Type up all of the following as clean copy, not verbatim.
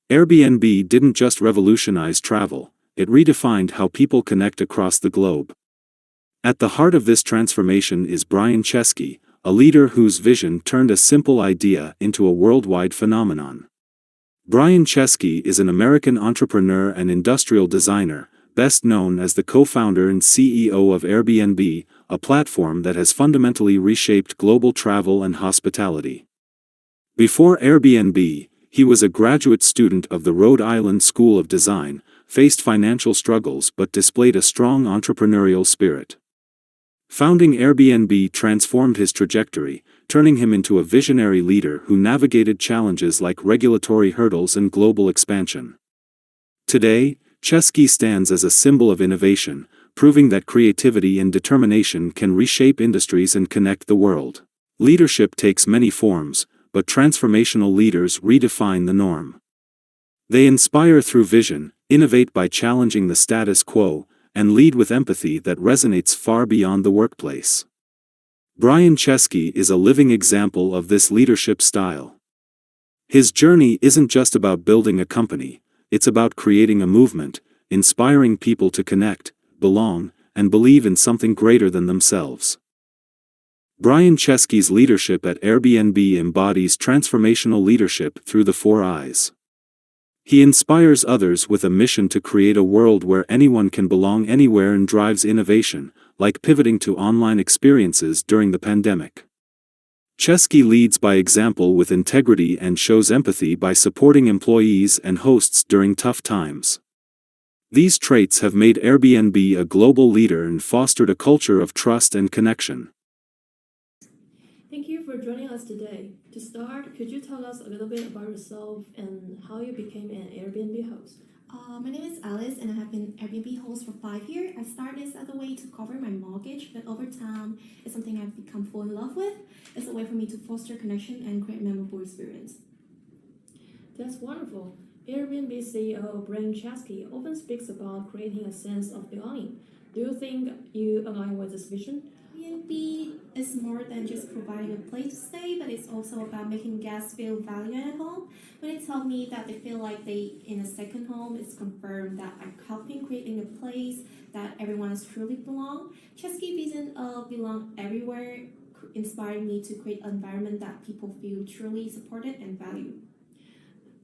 Airbnb didn't just revolutionize travel, it redefined how people connect across the globe. At the heart of this transformation is Brian Chesky, a leader whose vision turned a simple idea into a worldwide phenomenon. Brian Chesky is an American entrepreneur and industrial designer, best known as the co-founder and CEO of Airbnb, a platform that has fundamentally reshaped global travel and hospitality. Before Airbnb, he was a graduate student of the Rhode Island School of Design, faced financial struggles but displayed a strong entrepreneurial spirit. Founding Airbnb transformed his trajectory, turning him into a visionary leader who navigated challenges like regulatory hurdles and global expansion. Today, Chesky stands as a symbol of innovation, proving that creativity and determination can reshape industries and connect the world. Leadership takes many forms, but transformational leaders redefine the norm. They inspire through vision, innovate by challenging the status quo, and lead with empathy that resonates far beyond the workplace. Brian Chesky is a living example of this leadership style. His journey isn't just about building a company, it's about creating a movement, inspiring people to connect, belong, and believe in something greater than themselves. Brian Chesky's leadership at Airbnb embodies transformational leadership through the 4 I's. He inspires others with a mission to create a world where anyone can belong anywhere and drives innovation, like pivoting to online experiences during the pandemic. Chesky leads by example with integrity and shows empathy by supporting employees and hosts during tough times. These traits have made Airbnb a global leader and fostered a culture of trust and connection. Thank you for joining us today. To start, could you tell us a little bit about yourself and how you became an Airbnb host? My name is Alice and I have been Airbnb host for 5 years. I started this as a way to cover my mortgage, but over time, it's something I've become fall in love with. It's a way for me to foster connection and create memorable experience. That's wonderful. Airbnb CEO Brian Chesky often speaks about creating a sense of belonging. Do you think you align with this vision? Airbnb is more than just providing a place to stay, but it's also about making guests feel valued at home. When they tell me that they feel like they in a second home, it's confirmed that I'm helping creating a place that everyone is truly belong. Chesky vision of belong everywhere inspired me to create an environment that people feel truly supported and valued.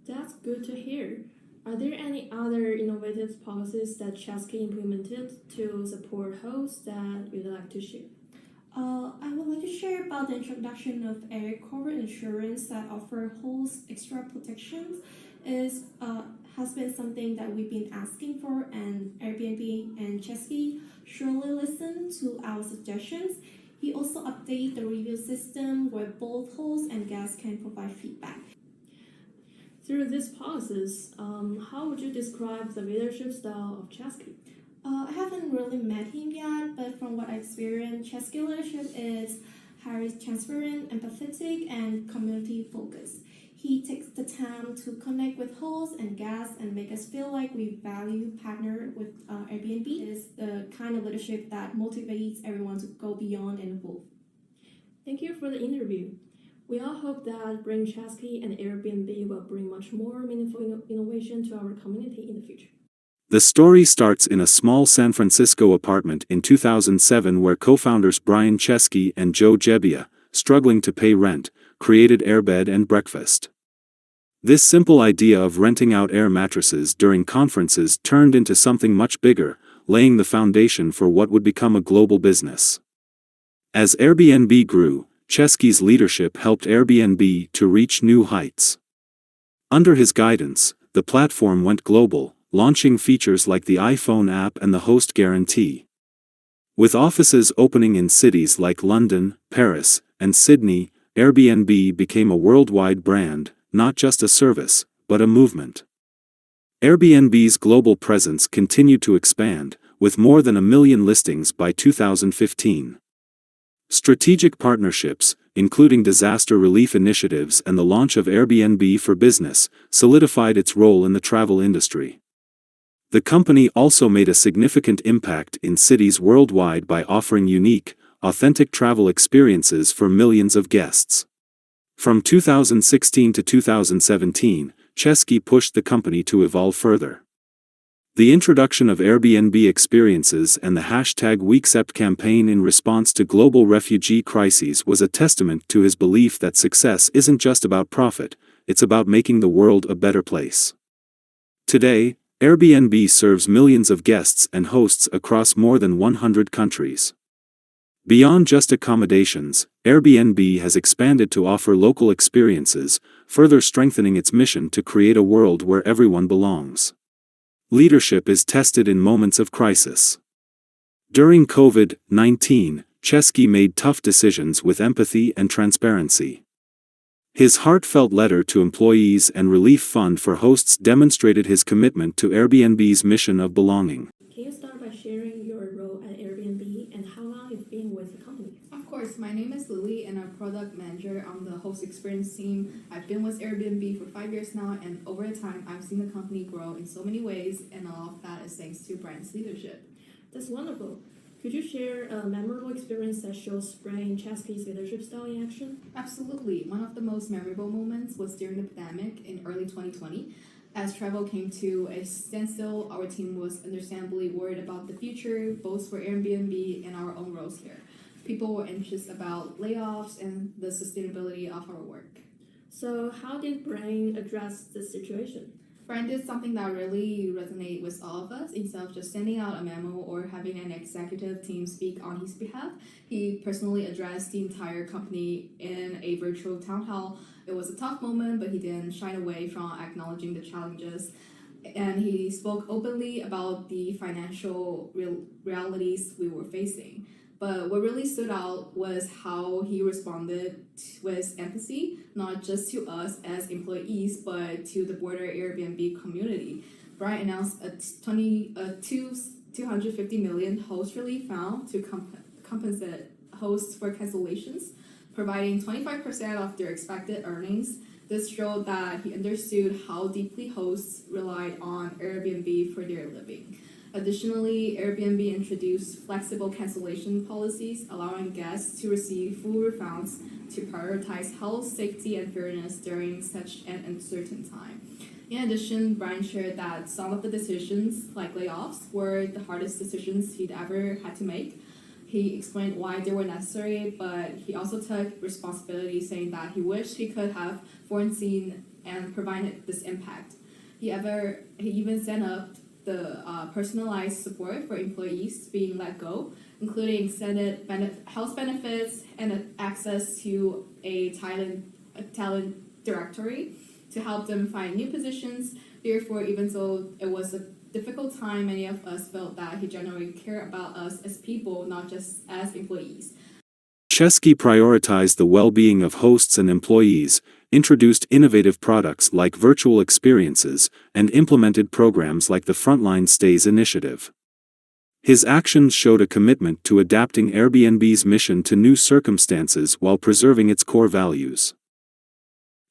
That's good to hear. Are there any other innovative policies that Chesky implemented to support hosts that you'd like to share? I would like to share about the introduction of air corporate insurance that offer hosts extra protections. Has been something that we've been asking for, and Airbnb and Chesky surely listen to our suggestions. He also updated the review system where both hosts and guests can provide feedback. Through these policies, how would you describe the leadership style of Chesky? I haven't really met him yet, but from what I experienced, Chesky leadership is highly transparent, empathetic, and community-focused. He takes the time to connect with hosts and guests and make us feel like we value partner with Airbnb. It is the kind of leadership that motivates everyone to go beyond and evolve. Thank you for the interview. We all hope that Brian Chesky and Airbnb will bring much more meaningful innovation to our community in the future. The story starts in a small San Francisco apartment in 2007 where co-founders Brian Chesky and Joe Gebbia, struggling to pay rent, created Airbed and Breakfast. This simple idea of renting out air mattresses during conferences turned into something much bigger, laying the foundation for what would become a global business. As Airbnb grew, Chesky's leadership helped Airbnb to reach new heights. Under his guidance, the platform went global, launching features like the iPhone app and the host guarantee. With offices opening in cities like London, Paris, and Sydney, Airbnb became a worldwide brand, not just a service, but a movement. Airbnb's global presence continued to expand, with more than 1 million listings by 2015. Strategic partnerships, including disaster relief initiatives and the launch of Airbnb for Business, solidified its role in the travel industry. The company also made a significant impact in cities worldwide by offering unique, authentic travel experiences for millions of guests. From 2016 to 2017, Chesky pushed the company to evolve further. The introduction of Airbnb experiences and the #WeAccept campaign in response to global refugee crises was a testament to his belief that success isn't just about profit, it's about making the world a better place. Today, Airbnb serves millions of guests and hosts across more than 100 countries. Beyond just accommodations, Airbnb has expanded to offer local experiences, further strengthening its mission to create a world where everyone belongs. Leadership is tested in moments of crisis. During COVID-19, Chesky made tough decisions with empathy and transparency. His heartfelt letter to employees and relief fund for hosts demonstrated his commitment to Airbnb's mission of belonging. Can you start by sharing your role at Airbnb and how long you've been with the company? Of course, my name is Lily and I'm a product manager on the host experience team. I've been with Airbnb for 5 years now, and over time I've seen the company grow in so many ways, and all of that is thanks to Brian's leadership. That's wonderful. Could you share a memorable experience that shows Brian Chesky's leadership style in action? Absolutely. One of the most memorable moments was during the pandemic in early 2020. As travel came to a standstill, our team was understandably worried about the future, both for Airbnb and our own roles here. People were anxious about layoffs and the sustainability of our work. So how did Brian address this situation? Brian did something that really resonated with all of us. Instead of just sending out a memo or having an executive team speak on his behalf, he personally addressed the entire company in a virtual town hall. It was a tough moment, but he didn't shy away from acknowledging the challenges. And he spoke openly about the financial realities we were facing. But what really stood out was how he responded with empathy, not just to us as employees, but to the broader Airbnb community. Brian announced a $250 million host relief fund to compensate hosts for cancellations, providing 25% of their expected earnings. This showed that he understood how deeply hosts relied on Airbnb for their living. Additionally, Airbnb introduced flexible cancellation policies, allowing guests to receive full refunds to prioritize health, safety, and fairness during such an uncertain time. In addition, Brian shared that some of the decisions, like layoffs, were the hardest decisions he'd ever had to make. He explained why they were necessary, but he also took responsibility, saying that he wished he could have foreseen and prevented this impact. He even set up the personalized support for employees being let go, including extended health benefits and access to a talent directory to help them find new positions. Therefore, even though it was a difficult time, many of us felt that he genuinely cared about us as people, not just as employees. Chesky prioritized the well-being of hosts and employees, introduced innovative products like virtual experiences, and implemented programs like the Frontline Stays initiative. His actions showed a commitment to adapting Airbnb's mission to new circumstances while preserving its core values.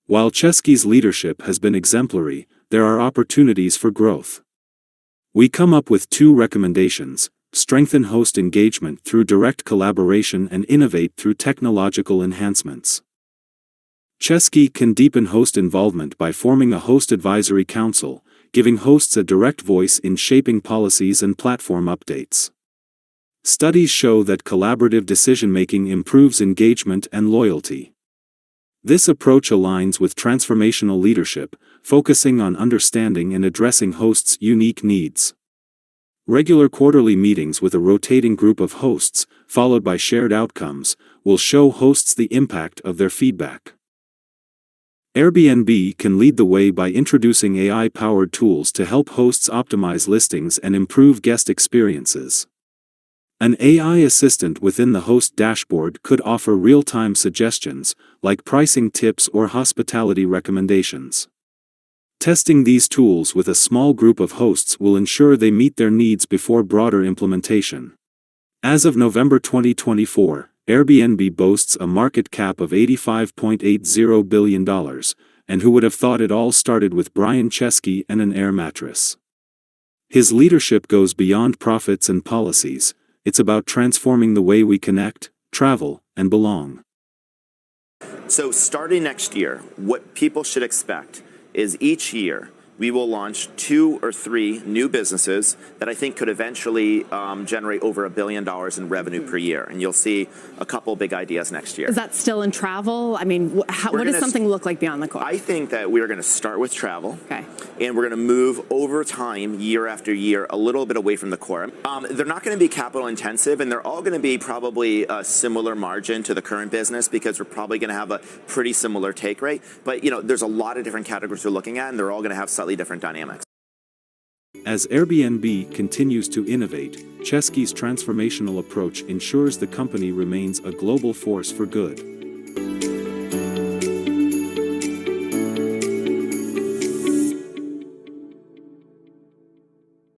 While Chesky's leadership has been exemplary, there are opportunities for growth. We come up with 2 recommendations: strengthen host engagement through direct collaboration and innovate through technological enhancements. Chesky can deepen host involvement by forming a host advisory council, giving hosts a direct voice in shaping policies and platform updates. Studies show that collaborative decision-making improves engagement and loyalty. This approach aligns with transformational leadership, focusing on understanding and addressing hosts' unique needs. Regular quarterly meetings with a rotating group of hosts, followed by shared outcomes, will show hosts the impact of their feedback. Airbnb can lead the way by introducing AI-powered tools to help hosts optimize listings and improve guest experiences. An AI assistant within the host dashboard could offer real-time suggestions, like pricing tips or hospitality recommendations. Testing these tools with a small group of hosts will ensure they meet their needs before broader implementation. As of November 2024, Airbnb boasts a market cap of $85.80 billion, and who would have thought it all started with Brian Chesky and an air mattress? His leadership goes beyond profits and policies. It's about transforming the way we connect, travel, and belong. So starting next year, what people should expect is each year we will launch 2 or 3 new businesses that I think could eventually generate over $1 billion in revenue per year. And you'll see a couple big ideas next year. Is that still in travel? I mean, what does something look like beyond the core? I think that we're going to start with travel. Okay. And we're going to move over time, year after year, a little bit away from the core. They're not going to be capital intensive, and they're all going to be probably a similar margin to the current business because we're probably going to have a pretty similar take rate. But, there's a lot of different categories we're looking at, and they're all going to have slightly different dynamics. As Airbnb continues to innovate, Chesky's transformational approach ensures the company remains a global force for good.